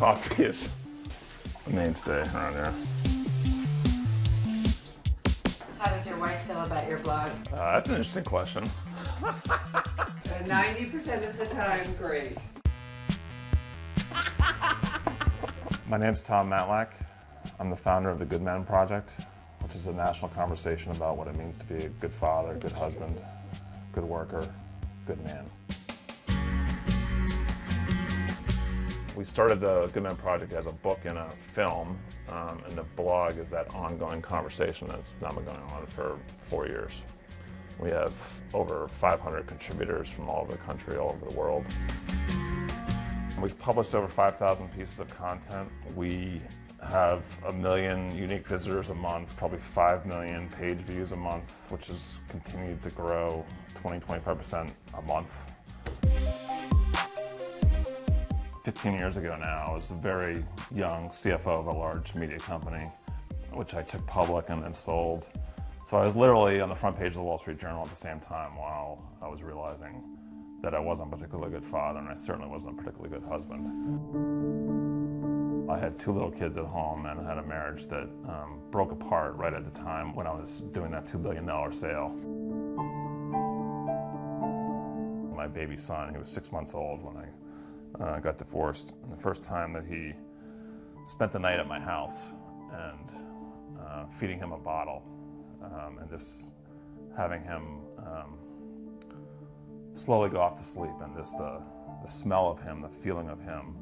Coffee is a mainstay around here. How does your wife feel about your blog? That's an interesting question. 90% of the time, great. My name's Tom Matlack. I'm the founder of the Good Man Project, which is a national conversation about what it means to be a good father, good husband, good worker, good man. We started the Good Man Project as a book and a film, and the blog is that ongoing conversation that's now been going on for 4 years. We have over 500 contributors from all over the country, all over the world. We've published over 5,000 pieces of content. We have 1 million unique visitors a month, probably 5 million page views a month, which has continued to grow 20–25% a month. 15 years ago now, I was a very young CFO of a large media company, which I took public and then sold. So I was literally on the front page of the Wall Street Journal at the same time while I was realizing that I wasn't a particularly good father, and I certainly wasn't a particularly good husband. I had 2 little kids at home and had a marriage that broke apart right at the time when I was doing that $2 billion sale. My baby son, he was 6 months old when I got divorced. And the first time that he spent the night at my house and feeding him a bottle and just having him slowly go off to sleep, and just the smell of him, the feeling of him,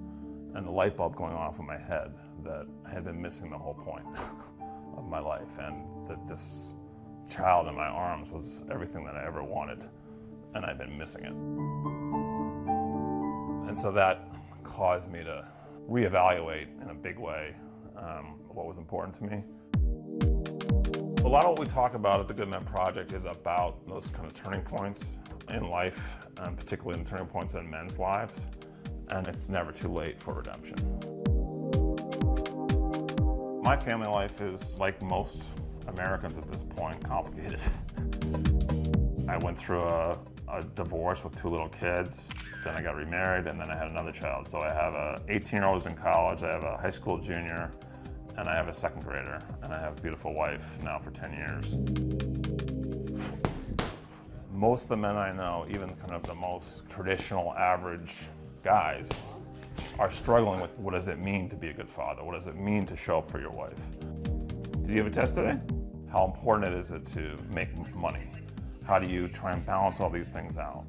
and the light bulb going off in my head that I had been missing the whole point of my life, and that this child in my arms was everything that I ever wanted, and I'd been missing it. And so that caused me to reevaluate in a big way what was important to me. A lot of what we talk about at the Good Man Project is about those kind of turning points in life, and particularly in turning points in men's lives, and it's never too late for redemption. My family life is, like most Americans at this point, complicated. I went through a divorce with 2 little kids, then I got remarried, and then I had another child. So I have a 18-year-old who's in college, I have a high school junior, and I have a 2nd grader, and I have a beautiful wife now for 10 years. Most of the men I know, even kind of the most traditional average guys, are struggling with what does it mean to be a good father? What does it mean to show up for your wife? Did you have a test today? How important is it to make money? How do you try and balance all these things out?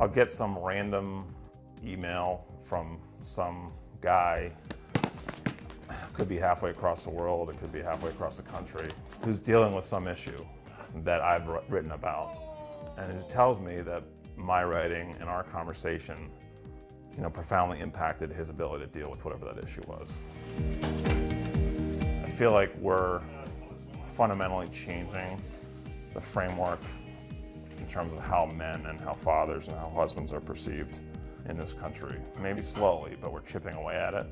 I'll get some random email from some guy, could be halfway across the world, it could be halfway across the country, who's dealing with some issue that I've written about. And it tells me that my writing and our conversation, profoundly impacted his ability to deal with whatever that issue was. I feel like we're fundamentally changing the framework in terms of how men and how fathers and how husbands are perceived in this country. Maybe slowly, but we're chipping away at it.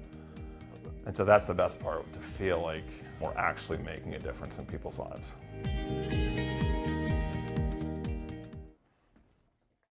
And so that's the best part, to feel like we're actually making a difference in people's lives.